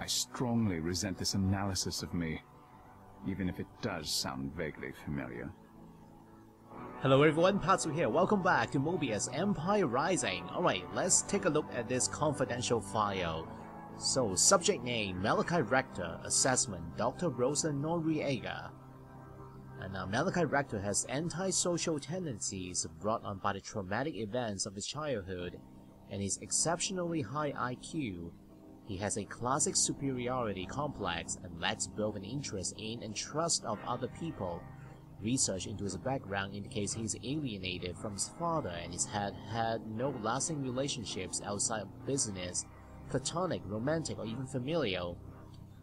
I strongly resent this analysis of me, even if it does sound vaguely familiar. Hello everyone, Patsu here. Welcome back to Moebius Empire Rising. Alright, let's take a look at this confidential file. So, subject name, Malachi Rector, assessment, Dr. Rosa Noriega. And Malachi Rector has antisocial tendencies brought on by the traumatic events of his childhood and his exceptionally high IQ. He has a classic superiority complex and lacks both an interest in and trust of other people. Research into his background indicates he is alienated from his father and has had no lasting relationships outside of business, platonic, romantic, or even familial.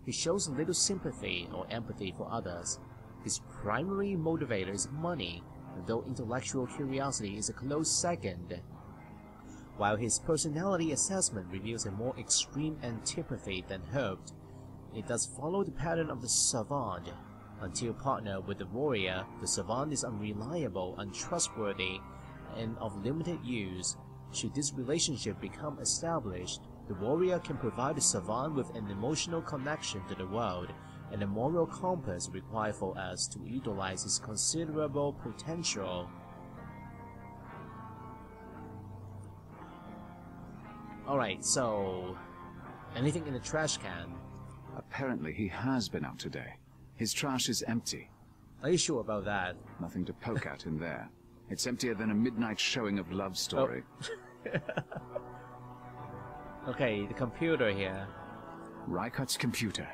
He shows little sympathy or empathy for others. His primary motivator is money, though intellectual curiosity is a close second. While his personality assessment reveals a more extreme antipathy than hoped, it does follow the pattern of the savant. Until partnered with the warrior, the savant is unreliable, untrustworthy, and of limited use. Should this relationship become established, the warrior can provide the savant with an emotional connection to the world and a moral compass required for us to utilize his considerable potential. Alright, so anything in the trash can? Apparently he has been out today. His trash is empty. Are you sure about that? Nothing to poke at in there. It's emptier than a midnight showing of Love Story. Oh. Okay, the computer here. Reichard's computer.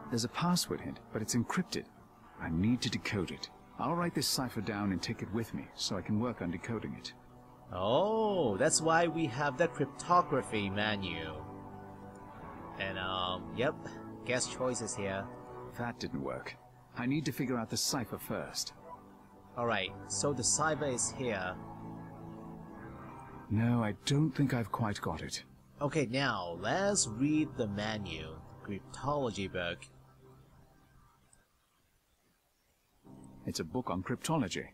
There's a password hint, but it's encrypted. I need to decode it. I'll write this cipher down and take it with me, so I can work on decoding it. Oh, that's why we have the cryptography menu. And yep, guess choices here. That didn't work. I need to figure out the cipher first. Alright, so the cipher is here. No, I don't think I've quite got it. Okay, now, let's read the menu. Cryptology book. It's a book on cryptology.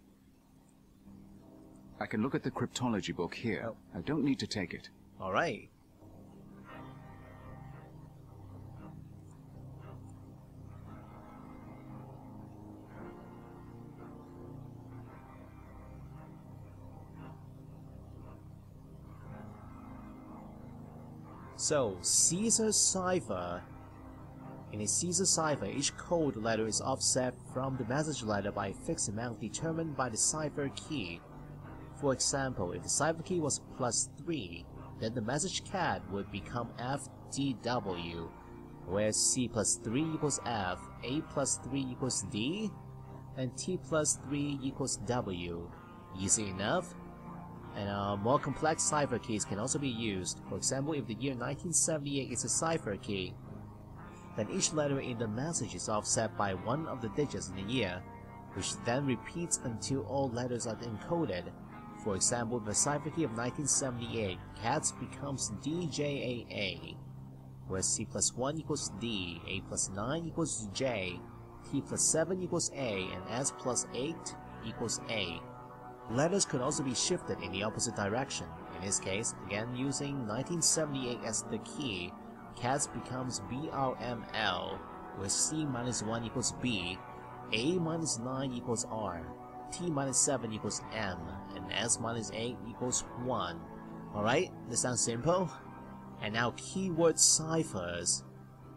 I can look at the cryptology book here. Oh. I don't need to take it. Alright. So, Caesar cipher. In a Caesar cipher, each code letter is offset from the message letter by a fixed amount determined by the cipher key. For example, if the cipher key was +3, then the message cat would become FDW, where C +3 equals F, A +3 equals D, and T +3 equals W. Easy enough? And more complex cipher keys can also be used. For example, if the year 1978 is a cipher key, then each letter in the message is offset by one of the digits in the year, which then repeats until all letters are encoded. For example, the cipher key of 1978, cats becomes DJAA, where C +1 equals D, A +9 equals J, T +7 equals A, and S +8 equals A. Letters could also be shifted in the opposite direction. In this case, again using 1978 as the key, cats becomes BRML, where C -1 equals B, A -9 equals R, T -7 equals M, and S -8 equals 1. Alright, this sounds simple. And now keyword ciphers.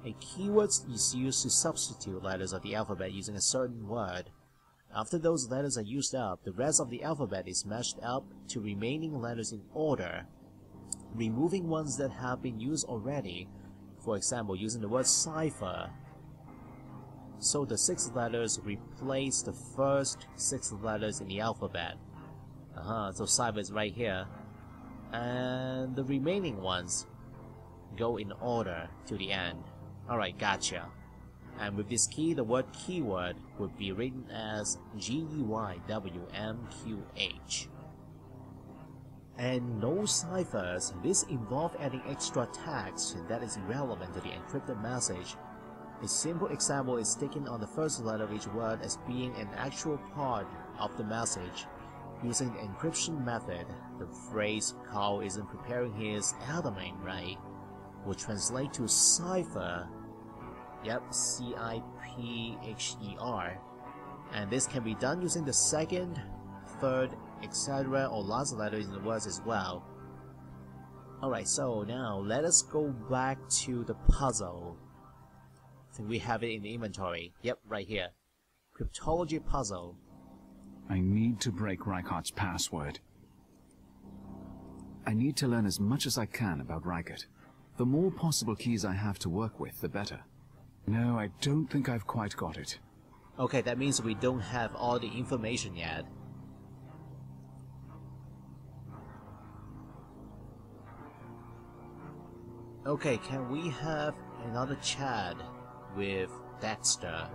A keyword is used to substitute letters of the alphabet using a certain word. After those letters are used up, the rest of the alphabet is matched up to remaining letters in order, removing ones that have been used already. For example, using the word cipher. So the 6 letters replace the first 6 letters in the alphabet. So cipher is right here. And the remaining ones go in order to the end. Alright, gotcha. And with this key, the word keyword would be written as GEYWMQH. And no ciphers, this involves adding extra text that is irrelevant to the encrypted message. A simple example is taking on the first letter of each word as being an actual part of the message. Using the encryption method, the phrase "Carl isn't preparing his alarming," right, will translate to cipher. Yep, C-I-P-H-E-R. And this can be done using the second, third, etc. or last letter in the words as well. Alright, so now let us go back to the puzzle. I think we have it in the inventory. Yep, right here. Cryptology puzzle. I need to break Reichard's password. I need to learn as much as I can about Reichard. The more possible keys I have to work with, the better. No, I don't think I've quite got it. Okay, that means we don't have all the information yet. Okay, can we have another chat with Dexter?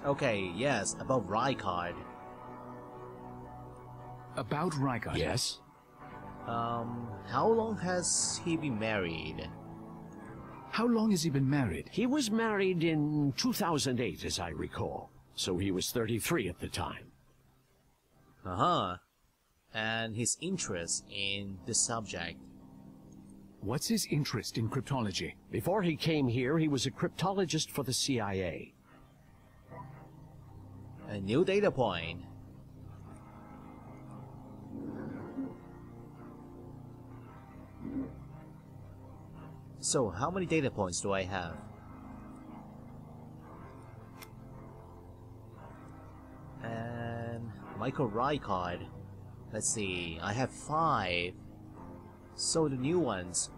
Okay, yes, about Reichard. About Reichard? Yes? How long has he been married? How long has he been married? He was married in 2008, as I recall. So he was 33 at the time. Uh-huh. And his interest in this subject? What's his interest in cryptology? Before he came here, he was a cryptologist for the CIA. A new data point. So, how many data points do I have? And Michael Reichard. Let's see, I have 5. So the new ones.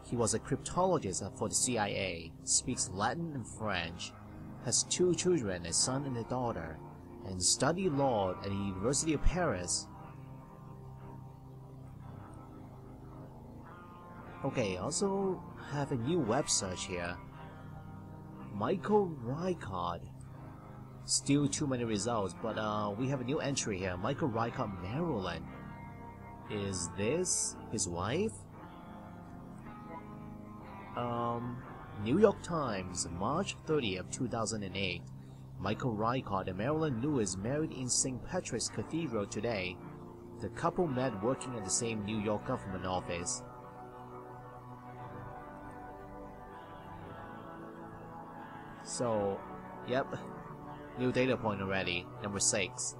He was a cryptologist for the CIA, speaks Latin and French, has 2 children, a son and a daughter, and studied law at the University of Paris. Okay, also have a new web search here. Michael Reichard. Still too many results, but we have a new entry here. Michael Reichard, Maryland. Is this his wife? New York Times, March 30th, 2008. Michael Reichard and Marilyn Lewis married in St. Patrick's Cathedral today. The couple met working at the same New York government office. So, yep, new data point already. Number 6.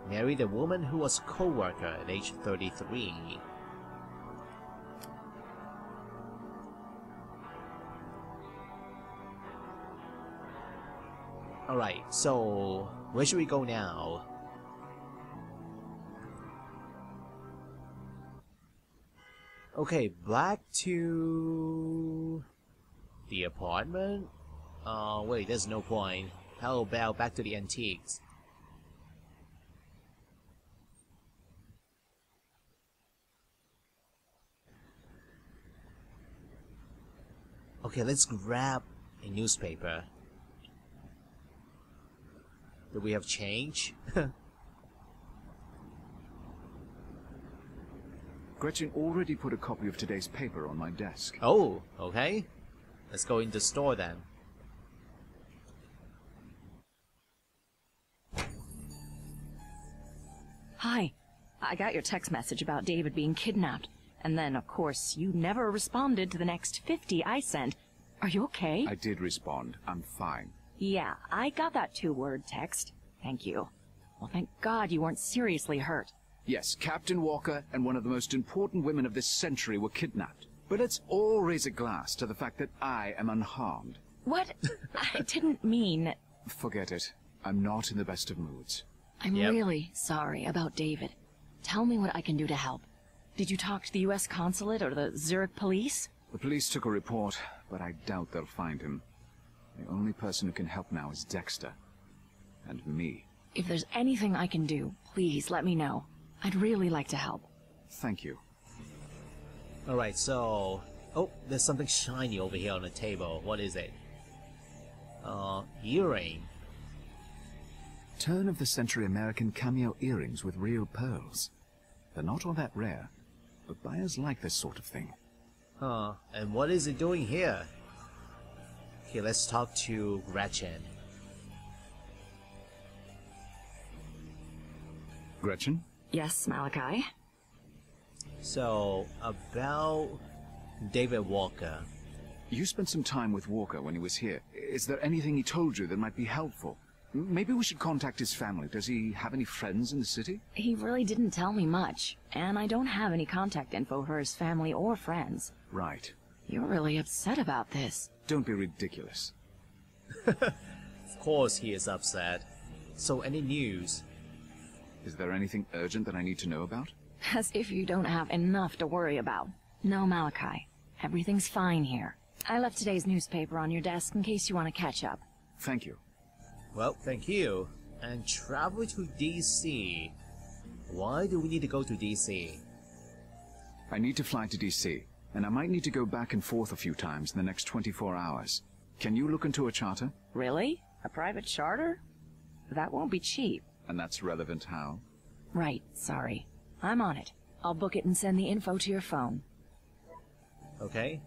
Married a woman who was co-worker at age 33. Alright, so where should we go now? Okay, back to the apartment? Wait, there's no point. How about back to the antiques? Okay, let's grab a newspaper. Do we have change? Gretchen already put a copy of today's paper on my desk. Oh, okay. Let's go in the store then. Hi. I got your text message about David being kidnapped. And then, of course, you never responded to the next 50 I sent. Are you okay? I did respond. I'm fine. Yeah, I got that 2-word text. Thank you. Well, thank God you weren't seriously hurt. Yes, Captain Walker and one of the most important women of this century were kidnapped. But let's all raise a glass to the fact that I am unharmed. What? I didn't mean... Forget it. I'm not in the best of moods. I'm really sorry about David. Tell me what I can do to help. Did you talk to the U.S. consulate or the Zurich police? The police took a report, but I doubt they'll find him. The only person who can help now is Dexter. And me. If there's anything I can do, please let me know. I'd really like to help. Thank you. Alright, so... Oh, there's something shiny over here on the table. What is it? Earring. Turn-of-the-century American cameo earrings with real pearls. They're not all that rare, but buyers like this sort of thing. Huh, and what is it doing here? Okay, let's talk to Gretchen. Gretchen? Yes, Malachi? So, about David Walker. You spent some time with Walker when he was here. Is there anything he told you that might be helpful? Maybe we should contact his family. Does he have any friends in the city? He really didn't tell me much, and I don't have any contact info for his family or friends. Right. You're really upset about this. Don't be ridiculous. Of course he is upset. So, any news? Is there anything urgent that I need to know about? As if you don't have enough to worry about. No, Malachi. Everything's fine here. I left today's newspaper on your desk in case you want to catch up. Thank you. Well, thank you. And travel to DC. Why do we need to go to DC? I need to fly to DC, and I might need to go back and forth a few times in the next 24 hours. Can you look into a charter? Really? A private charter? That won't be cheap. And that's relevant how? Right, sorry. I'm on it. I'll book it and send the info to your phone. Okay.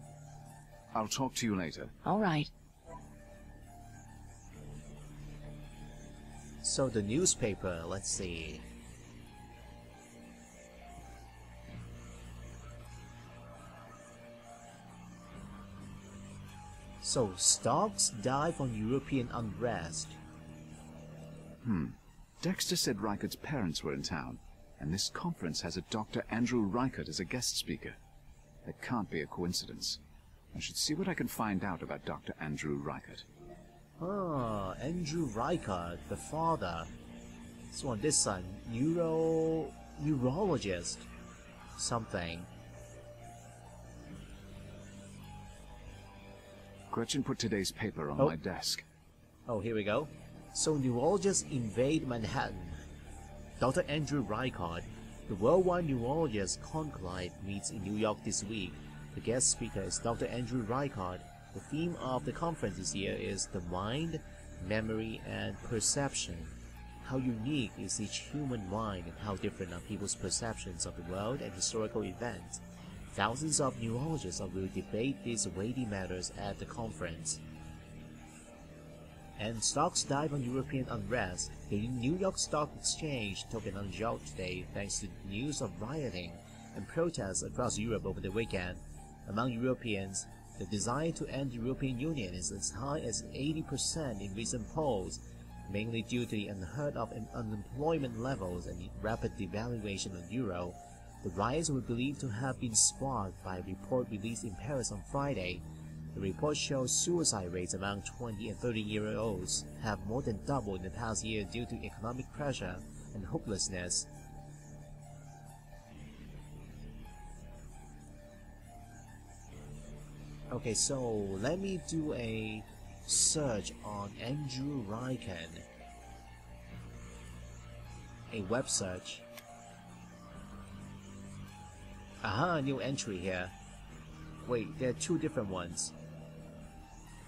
I'll talk to you later. All right. So the newspaper, let's see. So, stocks dive on European unrest. Dexter said Reichard's parents were in town, and this conference has a Dr. Andrew Reichard as a guest speaker. That can't be a coincidence. I should see what I can find out about Dr. Andrew Reichard. Ah, Andrew Reichard, the father. So on this side, neurologist. Something. Gretchen put today's paper on Oh. my desk. Oh, here we go. So neurologists invade Manhattan. Dr. Andrew Reichard, the worldwide neurologist conclave, meets in New York this week. The guest speaker is Dr. Andrew Reichard. The theme of the conference this year is the mind, memory, and perception. How unique is each human mind and how different are people's perceptions of the world and historical events. Thousands of neurologists will debate these weighty matters at the conference. And stocks dive on European unrest. The New York Stock Exchange took an unjolt today thanks to news of rioting and protests across Europe over the weekend. Among Europeans, the desire to end the European Union is as high as 80% in recent polls, mainly due to the unheard of unemployment levels and the rapid devaluation of the euro. The riots were believed to have been sparked by a report released in Paris on Friday. The report shows suicide rates among 20 and 30-year-olds have more than doubled in the past year due to economic pressure and hopelessness. Okay, so let me do a search on Andrew Reichard. A web search. Aha, new entry here. Wait, there are two different ones.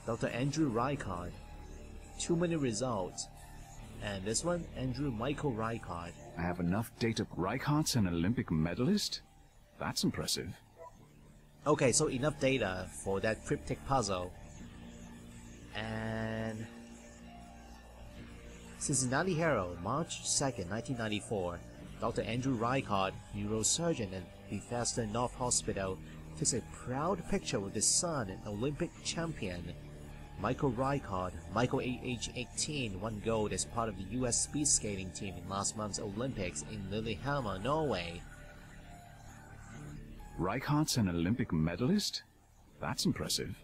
Dr. Andrew Reichard. Too many results. And this one, Andrew Michael Reichard. I have enough data. Reichard's an Olympic medalist? That's impressive. Okay, so enough data for that cryptic puzzle. And Cincinnati Herald, March 2nd, 1994. Dr. Andrew Reichard, neurosurgeon at Bethesda North Hospital, takes a proud picture with his son, an Olympic champion. Michael Reichard, Michael age 18, won gold as part of the US speed skating team in last month's Olympics in Lillehammer, Norway. Reichard's an Olympic medalist? That's impressive.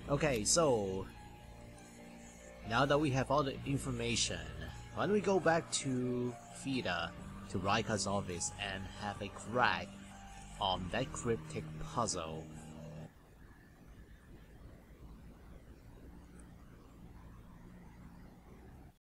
Okay, so now that we have all the information, why don't we go back to FIDA, to Reichard's office, and have a crack on that cryptic puzzle.